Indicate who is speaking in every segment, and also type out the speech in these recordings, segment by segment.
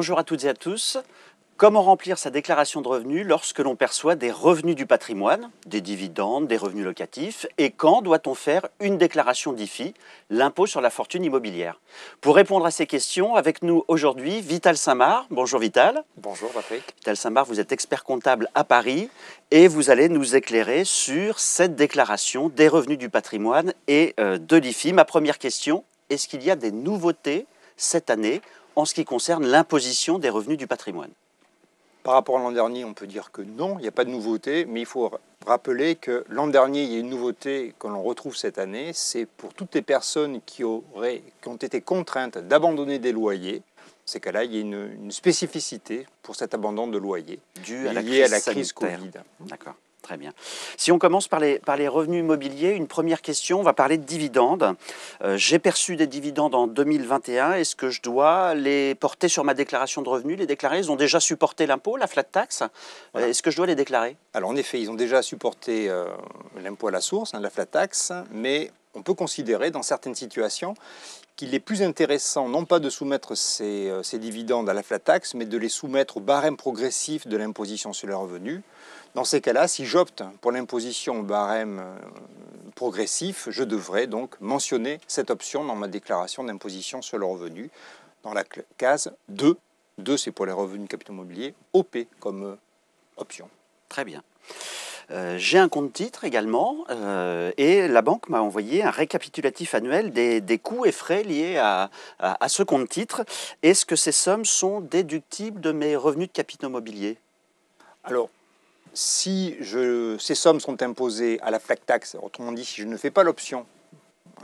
Speaker 1: Bonjour à toutes et à tous. Comment remplir sa déclaration de revenus lorsque l'on perçoit des revenus du patrimoine, des dividendes, des revenus locatifs, et quand doit-on faire une déclaration d'IFI, l'impôt sur la fortune immobilière? Pour répondre à ces questions, avec nous aujourd'hui Vital Saint-Marc. Bonjour Vital.
Speaker 2: Bonjour Patrick.
Speaker 1: Vital Saint-Marc, vous êtes expert comptable à Paris et vous allez nous éclairer sur cette déclaration des revenus du patrimoine et de l'IFI. Ma première question, est-ce qu'il y a des nouveautés cette année en ce qui concerne l'imposition des revenus du patrimoine?
Speaker 2: Par rapport à l'an dernier, on peut dire que non, il n'y a pas de nouveauté, mais il faut rappeler que l'an dernier, il y a une nouveauté que l'on retrouve cette année, c'est pour toutes les personnes qui ont été contraintes d'abandonner des loyers. Dans ces cas-là, il y a une spécificité pour cet abandon de loyer
Speaker 1: Dû à la crise
Speaker 2: Covid.
Speaker 1: D'accord. Très bien. Si on commence par les revenus immobiliers, une première question, on va parler de dividendes. J'ai perçu des dividendes en 2021. Est-ce que je dois les porter sur ma déclaration de revenus, les déclarer? Ils ont déjà supporté l'impôt, la flat tax.
Speaker 2: Voilà.
Speaker 1: Est-ce que je dois les déclarer?
Speaker 2: Alors en effet, ils ont déjà supporté l'impôt à la source, la flat tax, mais on peut considérer dans certaines situations qu'il est plus intéressant non pas de soumettre ces dividendes à la flat tax, mais de les soumettre au barème progressif de l'imposition sur les revenus. Dans ces cas-là, si j'opte pour l'imposition au barème progressif, je devrais donc mentionner cette option dans ma déclaration d'imposition sur le revenu, dans la case 2. 2, c'est pour les revenus capitaux mobiliers, OP comme option.
Speaker 1: Très bien. J'ai un compte titre également et la banque m'a envoyé un récapitulatif annuel des coûts et frais liés à ce compte titre. Est-ce que ces sommes sont déductibles de mes revenus de capitaux mobiliers?
Speaker 2: Alors, si ces sommes sont imposées à la flat tax, autrement dit, si je ne fais pas l'option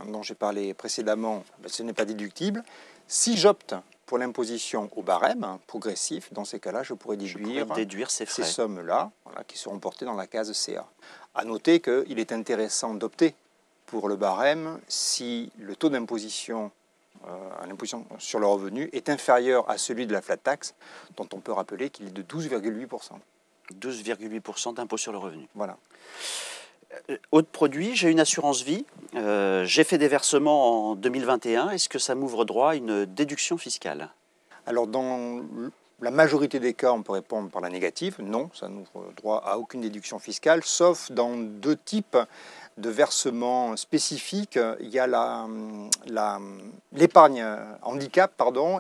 Speaker 2: dont j'ai parlé précédemment, ce n'est pas déductible. Si j'opte pour l'imposition au barème progressif, dans ces cas-là, je pourrais déduire
Speaker 1: ces frais.
Speaker 2: Ces sommes-là qui seront portées dans la case CA. À noter qu'il est intéressant d'opter pour le barème si le taux d'imposition à l'imposition sur le revenu est inférieur à celui de la flat tax, dont on peut rappeler qu'il est de 12,8%.
Speaker 1: 12,8% d'impôt sur le revenu.
Speaker 2: Voilà.
Speaker 1: Autre produit, j'ai une assurance vie. J'ai fait des versements en 2021. Est-ce que ça m'ouvre droit à une déduction fiscale?
Speaker 2: Alors, dans la majorité des cas, on peut répondre par la négative. Non, ça n'ouvre droit à aucune déduction fiscale, sauf dans deux types de versements spécifiques. Il y a l'épargne handicap,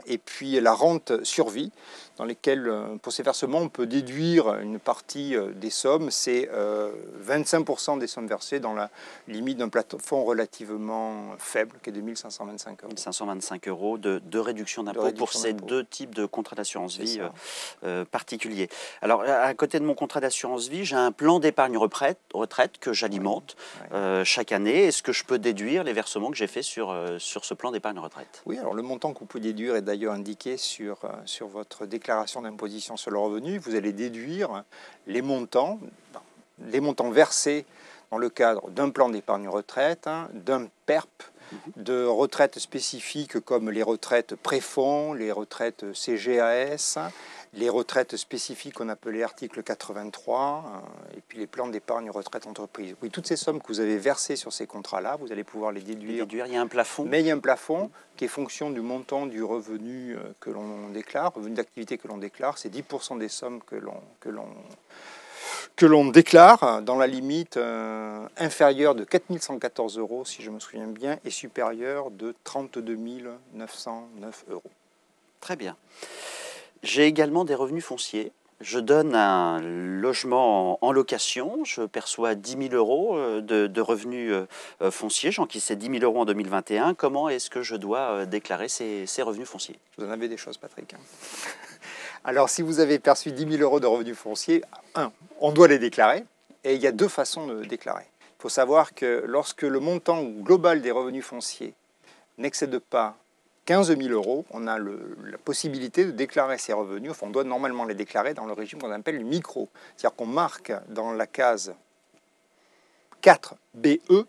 Speaker 2: et puis la rente sur vie, dans lesquels, pour ces versements, on peut déduire une partie des sommes. C'est 25% des sommes versées dans la limite d'un plafond relativement faible, qui est de 1 525 euros.
Speaker 1: 525 euros de réduction d'impôt pour ces deux types de contrats d'assurance vie particuliers. Alors, à côté de mon contrat d'assurance vie, j'ai un plan d'épargne retraite que j'alimente chaque année. Est-ce que je peux déduire les versements que j'ai faits sur ce plan d'épargne retraite?
Speaker 2: Oui, alors le montant que vous pouvez déduire est d'ailleurs indiqué sur votre déclaration d'imposition sur le revenu. Vous allez déduire les montants versés dans le cadre d'un plan d'épargne retraite, d'un PERP, de retraites spécifiques comme les retraites préfonds, les retraites CGAS, les retraites spécifiques qu'on appelait article 83, et puis les plans d'épargne retraite entreprise. Oui, toutes ces sommes que vous avez versées sur ces contrats-là, vous allez pouvoir les déduire.
Speaker 1: Il y a un plafond.
Speaker 2: Mais il y a un plafond qui est fonction du montant du revenu que l'on déclare, revenu d'activité que l'on déclare. C'est 10% des sommes que l'on déclare dans la limite inférieure de 4 114 euros, si je me souviens bien, et supérieure de 32 909 euros.
Speaker 1: Très bien. J'ai également des revenus fonciers. Je donne un logement en location, je perçois 10 000 euros de revenus fonciers, j'encaissais 10 000 euros en 2021. Comment est-ce que je dois déclarer ces revenus fonciers?
Speaker 2: Vous en avez des choses, Patrick. Alors, si vous avez perçu 10 000 euros de revenus fonciers, on doit les déclarer, et il y a deux façons de déclarer. Il faut savoir que lorsque le montant global des revenus fonciers n'excède pas 15 000 euros, on a la possibilité de déclarer ces revenus. Enfin, on doit normalement les déclarer dans le régime qu'on appelle le micro. C'est-à-dire qu'on marque dans la case 4BE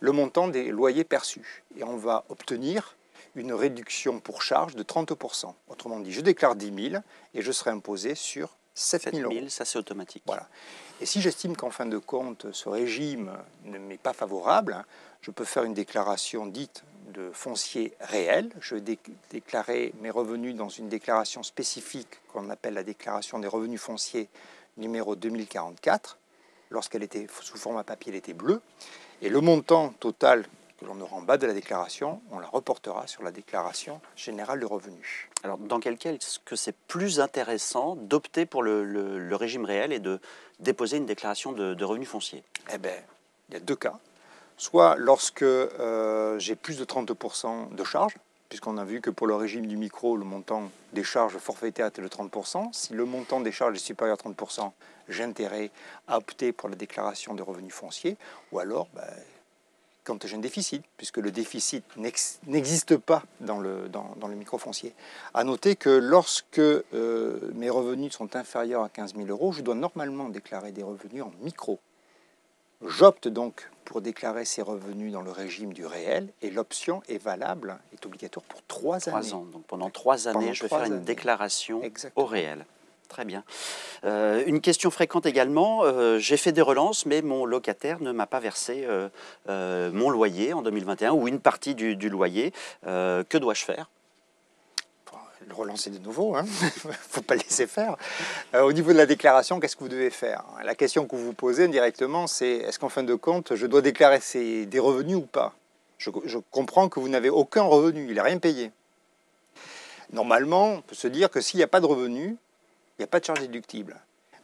Speaker 2: le montant des loyers perçus. Et on va obtenir une réduction pour charge de 30%. Autrement dit, je déclare 10 000 et je serai imposé sur 7 000 euros.
Speaker 1: Ça c'est automatique.
Speaker 2: Voilà. Et si j'estime qu'en fin de compte, ce régime ne m'est pas favorable, je peux faire une déclaration dite de foncier réel. Je vais déclarer mes revenus dans une déclaration spécifique qu'on appelle la déclaration des revenus fonciers numéro 2044. Lorsqu'elle était sous format papier, elle était bleue. Et le montant total que l'on aura en bas de la déclaration, on la reportera sur la déclaration générale de revenus.
Speaker 1: Alors, dans quel cas est-ce que c'est plus intéressant d'opter pour le régime réel et de déposer une déclaration de revenus fonciers?
Speaker 2: Eh bien, il y a deux cas. Soit lorsque j'ai plus de 30% de charges, puisqu'on a vu que pour le régime du micro, le montant des charges forfaitaires était de 30%. Si le montant des charges est supérieur à 30%, j'ai intérêt à opter pour la déclaration des revenus fonciers. Ou alors, quand j'ai un déficit, puisque le déficit n'existe pas dans le micro-foncier. À noter que lorsque mes revenus sont inférieurs à 15 000 euros, je dois normalement déclarer des revenus en micro. J'opte donc pour déclarer ces revenus dans le régime du réel et l'option est valable, est obligatoire pour 3 années.
Speaker 1: 3 ans. Donc pendant 3 années, je vais faire une déclaration
Speaker 2: Exactement.
Speaker 1: au réel. Très bien. Une question fréquente également, j'ai fait des relances, mais mon locataire ne m'a pas versé mon loyer en 2021 ou une partie du loyer. Que dois-je faire?
Speaker 2: Le relancer de nouveau, il ne faut pas le laisser faire. Au niveau de la déclaration, qu'est-ce que vous devez faire? La question que vous vous posez indirectement, c'est est-ce qu'en fin de compte, je dois déclarer des revenus ou pas? Je comprends que vous n'avez aucun revenu, il n'a rien payé. Normalement, on peut se dire que s'il n'y a pas de revenu, il n'y a pas de charge déductible.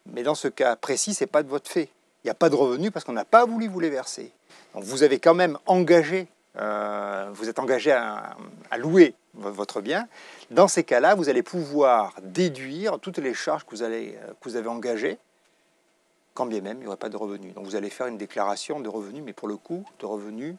Speaker 2: Mais dans ce cas précis, ce n'est pas de votre fait. Il n'y a pas de revenu parce qu'on n'a pas voulu vous les verser. Donc vous avez quand même engagé, vous êtes engagé à louer votre bien. Dans ces cas-là, vous allez pouvoir déduire toutes les charges que vous avez engagées, quand bien même il n'y aurait pas de revenu. Donc vous allez faire une déclaration de revenus, mais pour le coup, de revenus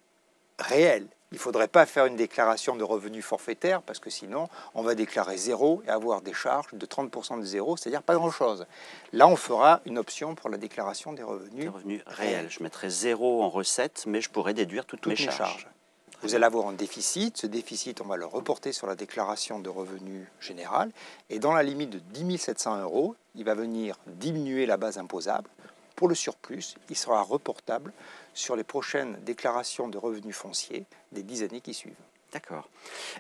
Speaker 2: réels. Il ne faudrait pas faire une déclaration de revenus forfaitaires parce que sinon, on va déclarer zéro et avoir des charges de 30% de zéro, c'est-à-dire pas grand-chose. Là, on fera une option pour la déclaration des revenus
Speaker 1: réels. Je mettrai 0 en recette, mais je pourrai déduire toutes mes charges.
Speaker 2: Vous allez avoir un déficit. Ce déficit, on va le reporter sur la déclaration de revenus générale. Et dans la limite de 10 700 €, il va venir diminuer la base imposable. Pour le surplus, il sera reportable sur les prochaines déclarations de revenus fonciers des 10 années qui suivent.
Speaker 1: D'accord.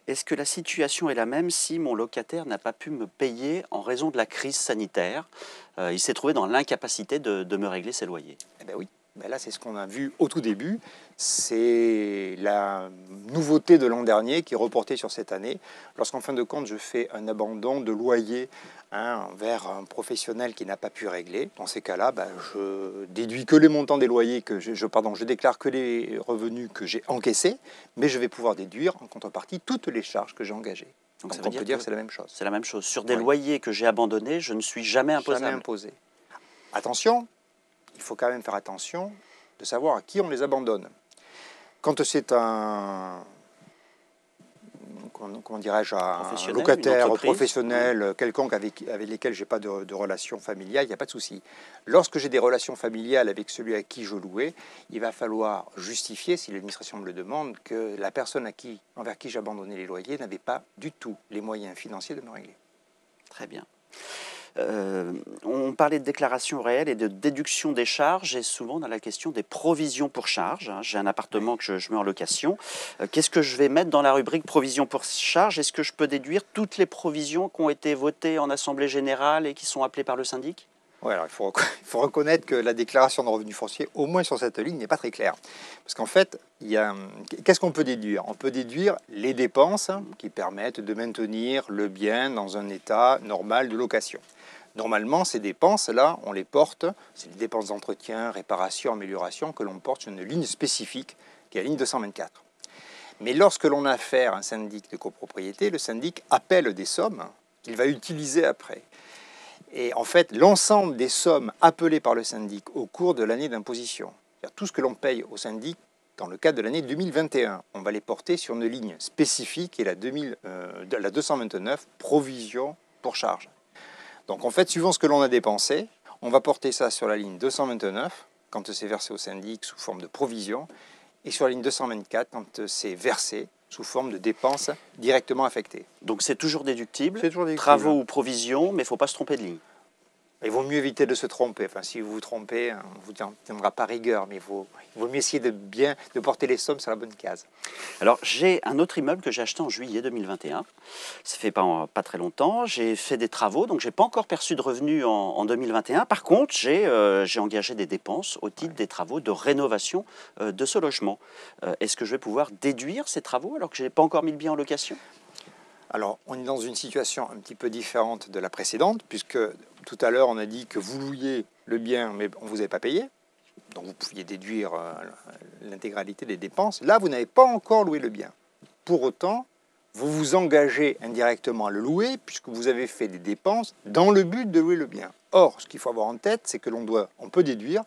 Speaker 1: Est-ce que la situation est la même si mon locataire n'a pas pu me payer en raison de la crise sanitaire? Il s'est trouvé dans l'incapacité de me régler ses loyers.
Speaker 2: Eh bien oui. Ben là, c'est ce qu'on a vu au tout début. C'est la nouveauté de l'an dernier qui est reportée sur cette année. Lorsqu'en fin de compte, je fais un abandon de loyer vers un professionnel qui n'a pas pu régler, dans ces cas-là, je déduis que les montants des loyers, je déclare que les revenus que j'ai encaissés, mais je vais pouvoir déduire en contrepartie toutes les charges que j'ai engagées. Donc ça veut dire que c'est la même chose.
Speaker 1: C'est la même chose. Sur des loyers que j'ai abandonnés, je ne suis jamais imposable.
Speaker 2: Jamais imposé. Attention, il faut quand même faire attention de savoir à qui on les abandonne. Quand c'est un locataire professionnel, quelconque avec lesquels je n'ai pas de relation familiale, il n'y a pas de souci. Lorsque j'ai des relations familiales avec celui à qui je louais, il va falloir justifier, si l'administration me le demande, que la personne envers qui j'ai abandonné les loyers n'avait pas du tout les moyens financiers de me régler.
Speaker 1: Très bien. On parlait de déclaration réelle et de déduction des charges et souvent dans la question des provisions pour charges. J'ai un appartement que je mets en location. Qu'est-ce que je vais mettre dans la rubrique provisions pour charges? Est-ce que je peux déduire toutes les provisions qui ont été votées en Assemblée Générale et qui sont appelées par le syndic?
Speaker 2: Oui, alors il faut reconnaître que la déclaration de revenus fonciers, au moins sur cette ligne, n'est pas très claire. Parce qu'en fait, qu'est-ce qu'on peut déduire? On peut déduire les dépenses qui permettent de maintenir le bien dans un état normal de location. Normalement, ces dépenses-là, on les porte, c'est les dépenses d'entretien, réparation, amélioration, que l'on porte sur une ligne spécifique, qui est la ligne 224. Mais lorsque l'on a affaire à un syndic de copropriété, le syndic appelle des sommes qu'il va utiliser après. Et en fait, l'ensemble des sommes appelées par le syndic au cours de l'année d'imposition, c'est-à-dire tout ce que l'on paye au syndic dans le cadre de l'année 2021, on va les porter sur une ligne spécifique qui est la 229, provision pour charge. Donc en fait, suivant ce que l'on a dépensé, on va porter ça sur la ligne 229, quand c'est versé au syndic sous forme de provision, et sur la ligne 224, quand c'est versé sous forme de dépenses directement affectées.
Speaker 1: Donc c'est toujours déductible,
Speaker 2: c'est toujours déductible.
Speaker 1: Travaux ou provisions, mais il ne faut pas se tromper de ligne.
Speaker 2: Il vaut mieux éviter de se tromper. Enfin, si vous vous trompez, on ne vous tiendra pas rigueur, mais il vaut mieux essayer de porter les sommes sur la bonne case.
Speaker 1: Alors, j'ai un autre immeuble que j'ai acheté en juillet 2021. Ça fait pas très longtemps. J'ai fait des travaux, donc je n'ai pas encore perçu de revenus en 2021. Par contre, j'ai engagé des dépenses au titre des travaux de rénovation de ce logement. Est-ce que je vais pouvoir déduire ces travaux alors que je n'ai pas encore mis le bien en location?
Speaker 2: Alors, on est dans une situation un petit peu différente de la précédente, puisque tout à l'heure, on a dit que vous louiez le bien, mais on ne vous avait pas payé. Donc, vous pouviez déduire l'intégralité des dépenses. Là, vous n'avez pas encore loué le bien. Pour autant, vous vous engagez indirectement à le louer, puisque vous avez fait des dépenses dans le but de louer le bien. Or, ce qu'il faut avoir en tête, c'est que on peut déduire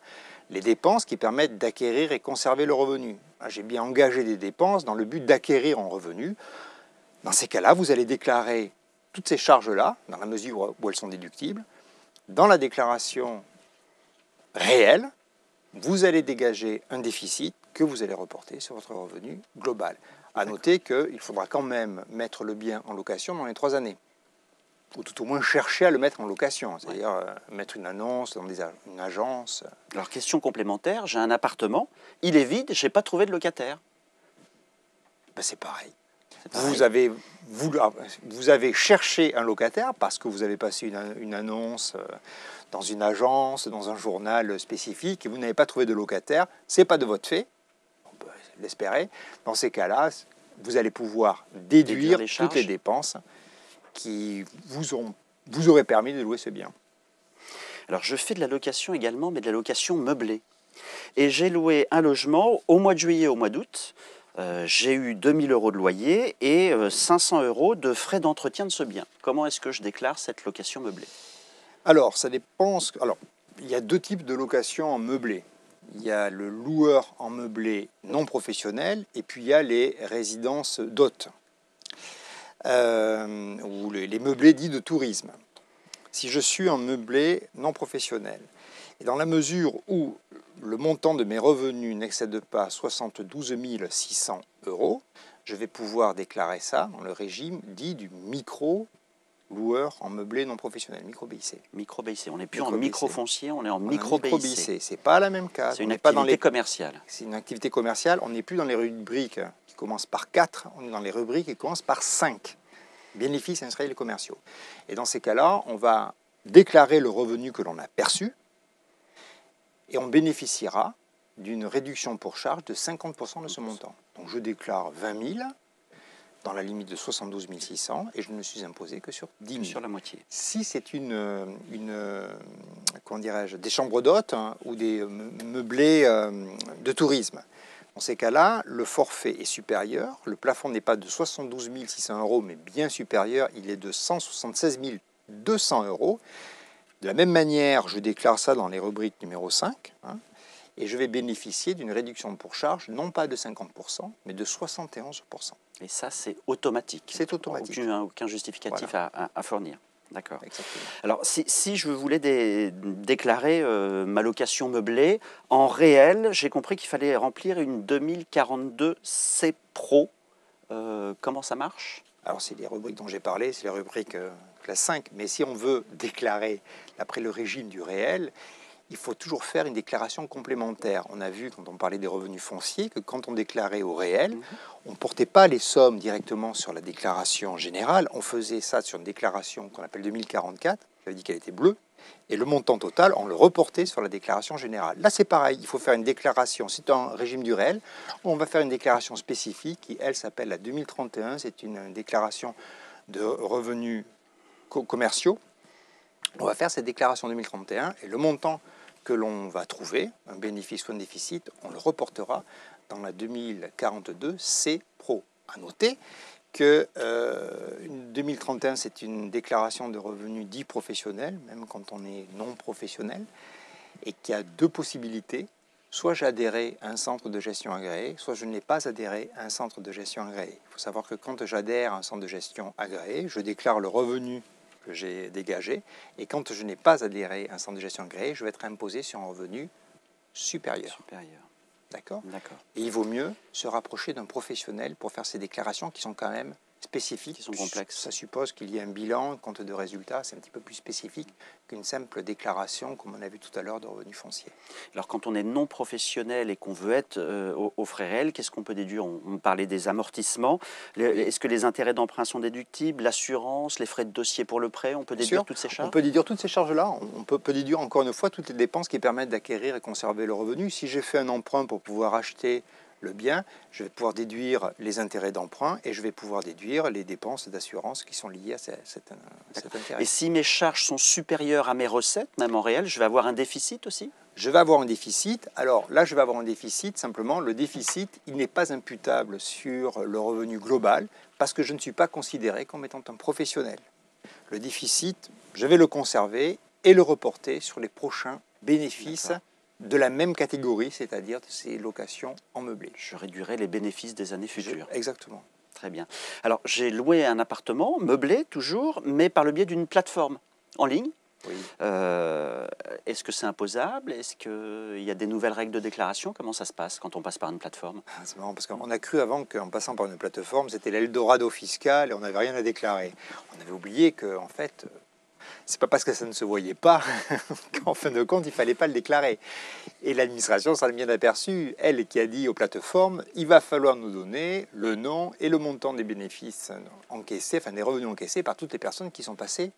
Speaker 2: les dépenses qui permettent d'acquérir et conserver le revenu. J'ai bien engagé des dépenses dans le but d'acquérir un revenu. Dans ces cas-là, vous allez déclarer toutes ces charges-là, dans la mesure où elles sont déductibles. Dans la déclaration réelle, vous allez dégager un déficit que vous allez reporter sur votre revenu global. À noter qu'il faudra quand même mettre le bien en location dans les 3 années. Ou tout au moins chercher à le mettre en location, c'est-à-dire mettre une annonce dans une agence.
Speaker 1: Alors, question complémentaire, j'ai un appartement, il est vide, je n'ai pas trouvé de locataire.
Speaker 2: Ben, c'est pareil. Vous avez cherché un locataire parce que vous avez passé une annonce dans une agence, dans un journal spécifique, et vous n'avez pas trouvé de locataire. Ce n'est pas de votre fait, on peut l'espérer. Dans ces cas-là, vous allez pouvoir déduire toutes les dépenses qui vous auraient permis de louer ce bien.
Speaker 1: Alors, je fais de la location également, mais de la location meublée. Et j'ai loué un logement au mois de juillet, au mois d'août. J'ai eu 2000 € de loyer et 500 € de frais d'entretien de ce bien. Comment est-ce que je déclare cette location meublée?
Speaker 2: Alors, ça dépend. Alors, il y a 2 types de location en meublé. Il y a le loueur en meublé non professionnel et puis il y a les résidences d'hôtes, ou les meublés dits de tourisme. Si je suis en meublé non professionnel, et dans la mesure où le montant de mes revenus n'excède pas 72 600 €, je vais pouvoir déclarer ça dans le régime dit du micro-loueur en meublé non professionnel, micro-BIC.
Speaker 1: Micro-BIC, on n'est plus en micro-foncier, on est en micro-BIC.
Speaker 2: Micro-BIC, c'est pas la même case.
Speaker 1: C'est une activité commerciale.
Speaker 2: C'est une activité commerciale, on n'est plus dans les rubriques qui commencent par 4, on est dans les rubriques qui commencent par 5. Bénéfices industriels et commerciaux. Et dans ces cas-là, on va déclarer le revenu que l'on a perçu et on bénéficiera d'une réduction pour charge de 50% de ce montant. Donc je déclare 20 000 dans la limite de 72 600 et je ne suis imposé que sur 10 000.
Speaker 1: Sur la moitié.
Speaker 2: Si c'est comment dirais-je, des chambres d'hôtes ou des meublés de tourisme, dans ces cas-là, le forfait est supérieur. Le plafond n'est pas de 72 600 €, mais bien supérieur. Il est de 176 200 €. De la même manière, je déclare ça dans les rubriques numéro 5, et je vais bénéficier d'une réduction pour charge, non pas de 50%, mais de 71%.
Speaker 1: Et ça, c'est automatique.
Speaker 2: C'est automatique.
Speaker 1: Aucun justificatif à fournir. D'accord.
Speaker 2: Exactement.
Speaker 1: Alors, si je voulais déclarer ma location meublée, en réel, j'ai compris qu'il fallait remplir une 2042 C Pro. Comment ça marche?
Speaker 2: Alors, c'est les rubriques dont j'ai parlé, c'est les rubriques classe 5. Mais si on veut déclarer d'après le régime du réel, il faut toujours faire une déclaration complémentaire. On a vu, quand on parlait des revenus fonciers, que quand on déclarait au réel, on ne portait pas les sommes directement sur la déclaration générale. On faisait ça sur une déclaration qu'on appelle 2044, qui veut dire qu'elle était bleue, et le montant total, on le reportait sur la déclaration générale. Là, c'est pareil, il faut faire une déclaration. Si c'est un régime du réel, on va faire une déclaration spécifique qui, elle, s'appelle la 2031. C'est une déclaration de revenus commerciaux. On va faire cette déclaration 2031 et le montant que l'on va trouver, un bénéfice ou un déficit, on le reportera dans la 2042 C Pro. À noter que 2031, c'est une déclaration de revenus dits professionnels, même quand on est non professionnel, et qu'il y a 2 possibilités. Soit j'ai adhéré à un centre de gestion agréé, soit je n'ai pas adhéré à un centre de gestion agréé. Il faut savoir que quand j'adhère à un centre de gestion agréé, je déclare le revenu que j'ai dégagé, et quand je n'ai pas adhéré à un centre de gestion agréé, je vais être imposé sur un revenu supérieur. D'accord ?
Speaker 1: D'accord.
Speaker 2: Et il vaut mieux se rapprocher d'un professionnel pour faire ces déclarations qui sont quand même spécifiques.
Speaker 1: Qui sont complexes.
Speaker 2: Ça suppose qu'il y ait un bilan, un compte de résultats, c'est un petit peu plus spécifique qu'une simple déclaration, comme on a vu tout à l'heure, de revenus fonciers.
Speaker 1: Alors quand on est non professionnel et qu'on veut être aux frais réels, qu'est-ce qu'on peut déduire? On parlait des amortissements. Est-ce que les intérêts d'emprunt sont déductibles? L'assurance, les frais de dossier pour le prêt, on peut déduire toutes ces charges?
Speaker 2: On peut déduire toutes ces charges-là. On peut déduire encore une fois toutes les dépenses qui permettent d'acquérir et conserver le revenu. Si j'ai fait un emprunt pour pouvoir acheter le bien, je vais pouvoir déduire les intérêts d'emprunt et je vais pouvoir déduire les dépenses d'assurance qui sont liées à cet intérêt.
Speaker 1: Et si mes charges sont supérieures à mes recettes, même en réel, je vais avoir un déficit aussi?
Speaker 2: Je vais avoir un déficit. Alors là, je vais avoir un déficit. Simplement, le déficit, il n'est pas imputable sur le revenu global parce que je ne suis pas considéré comme étant un professionnel. Le déficit, je vais le conserver et le reporter sur les prochains bénéfices de la même catégorie, c'est-à-dire de ces locations en meublé.
Speaker 1: Je réduirai les bénéfices des années futures.
Speaker 2: Exactement.
Speaker 1: Très bien. Alors, j'ai loué un appartement, meublé toujours, mais par le biais d'une plateforme en ligne.
Speaker 2: Oui.
Speaker 1: Est-ce que c'est imposable? Est-ce qu'il y a des nouvelles règles de déclaration? Comment ça se passe quand on passe par une plateforme?
Speaker 2: C'est marrant parce qu'on a cru avant qu'en passant par une plateforme, c'était l'Eldorado fiscal et on n'avait rien à déclarer. On avait oublié qu'en fait, c'est pas parce que ça ne se voyait pas qu'en fin de compte, il ne fallait pas le déclarer. Et l'administration s'en est bien aperçue, elle qui a dit aux plateformes, il va falloir nous donner le nom et le montant des bénéfices encaissés, enfin des revenus encaissés par toutes les personnes qui sont passées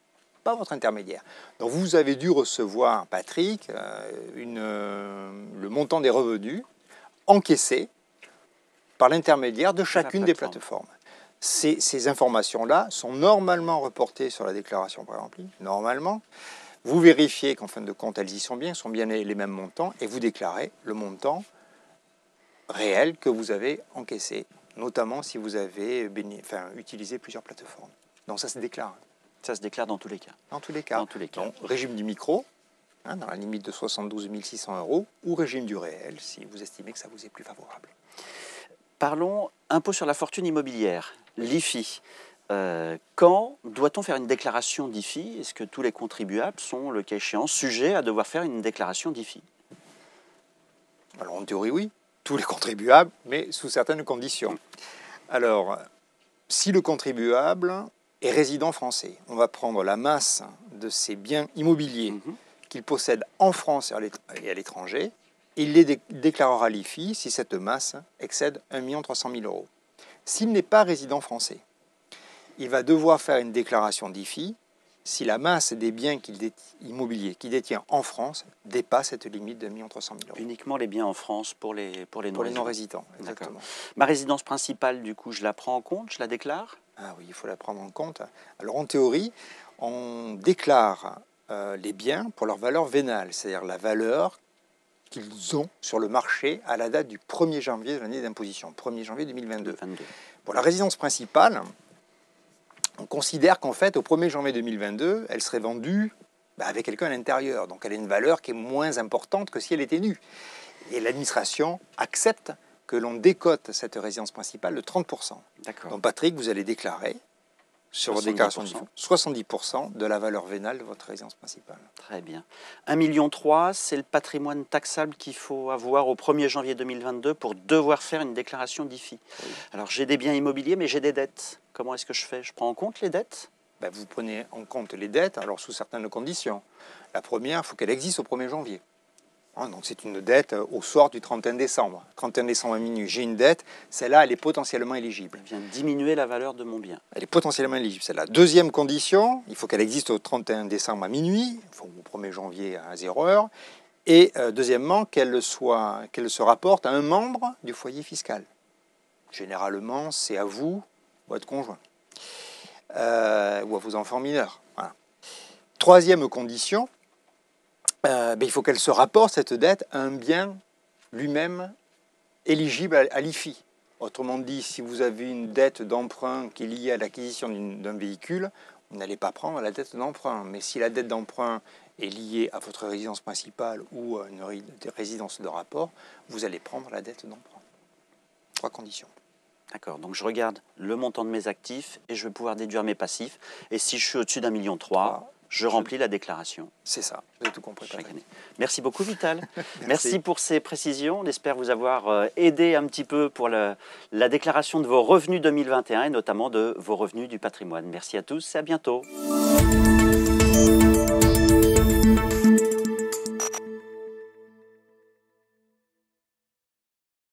Speaker 2: par votre intermédiaire. Donc vous avez dû recevoir, Patrick, le montant des revenus encaissés par l'intermédiaire de chacune des plateformes. Ces informations-là sont normalement reportées sur la déclaration pré-remplie, normalement. Vous vérifiez qu'en fin de compte, elles y sont bien les mêmes montants, et vous déclarez le montant réel que vous avez encaissé, notamment si vous avez utilisé plusieurs plateformes. Donc ça se déclare.
Speaker 1: Ça se déclare dans tous les cas.
Speaker 2: Dans tous les cas.
Speaker 1: Dans tous les cas.
Speaker 2: Donc, régime du micro, dans la limite de 72 600 €, ou régime du réel, si vous estimez que ça vous est plus favorable.
Speaker 1: Parlons impôt sur la fortune immobilière, l'IFI. Quand doit-on faire une déclaration d'IFI? Est-ce que tous les contribuables sont, le cas échéant, sujets à devoir faire une déclaration d'IFI?
Speaker 2: Alors, en théorie, oui. Tous les contribuables, mais sous certaines conditions. Alors, si le contribuable est résident français, on va prendre la masse de ses biens immobiliers qu'il possède en France et à l'étranger, et il les déclarera à l'IFI si cette masse excède 1 300 000 €. S'il n'est pas résident français, il va devoir faire une déclaration d'IFI si la masse des biens immobiliers qu'il détient en France dépasse cette limite de 1 300 000 €.
Speaker 1: Uniquement les biens en France pour les non-résidents.
Speaker 2: Pour les non-résidents, exactement.
Speaker 1: Ma résidence principale, du coup, je la prends en compte, je la déclare?
Speaker 2: Ah oui, il faut la prendre en compte. Alors en théorie, on déclare les biens pour leur valeur vénale, c'est-à-dire la valeur qu'ils ont sur le marché à la date du 1er janvier de l'année d'imposition, 1er janvier 2022. Pour la résidence principale, on considère qu'en fait, au 1er janvier 2022, elle serait vendue avec quelqu'un à l'intérieur. Donc elle a une valeur qui est moins importante que si elle était nue. Et l'administration accepte que l'on décote cette résidence principale de 30%. Donc Patrick, vous allez déclarer sur votre déclaration 70% de la valeur vénale de votre résidence principale.
Speaker 1: Très bien. 1,3 million, c'est le patrimoine taxable qu'il faut avoir au 1er janvier 2022 pour devoir faire une déclaration d'IFI. Oui. Alors j'ai des biens immobiliers, mais j'ai des dettes. Comment est-ce que je fais? Je prends en compte les dettes?
Speaker 2: Vous prenez en compte les dettes, alors sous certaines conditions. La première, il faut qu'elle existe au 1er janvier. Donc c'est une dette au soir du 31 décembre. 31 décembre à minuit, j'ai une dette, celle-là, elle est potentiellement éligible.
Speaker 1: Elle vient diminuer la valeur de mon bien.
Speaker 2: Elle est potentiellement éligible, celle-là. Deuxième condition, il faut qu'elle existe au 31 décembre à minuit, au 1er janvier à 0h. Et deuxièmement, qu'elle se rapporte à un membre du foyer fiscal. Généralement, c'est à vous ou à votre conjoint. Ou à vos enfants mineurs. Voilà. Troisième condition, il faut qu'elle se rapporte, cette dette, à un bien lui-même éligible à l'IFI. Autrement dit, si vous avez une dette d'emprunt qui est liée à l'acquisition d'un véhicule, vous n'allez pas prendre la dette d'emprunt. Mais si la dette d'emprunt est liée à votre résidence principale ou à une résidence de rapport, vous allez prendre la dette d'emprunt. 3 conditions.
Speaker 1: D'accord, donc je regarde le montant de mes actifs et je vais pouvoir déduire mes passifs. Et si je suis au-dessus d'1,3 million, je remplis la déclaration.
Speaker 2: C'est ça, vous avez tout compris.
Speaker 1: Chaque année. Merci beaucoup Vital.
Speaker 2: Merci.
Speaker 1: Merci pour ces précisions. On espère vous avoir aidé un petit peu pour la déclaration de vos revenus 2021 et notamment de vos revenus du patrimoine. Merci à tous et à bientôt.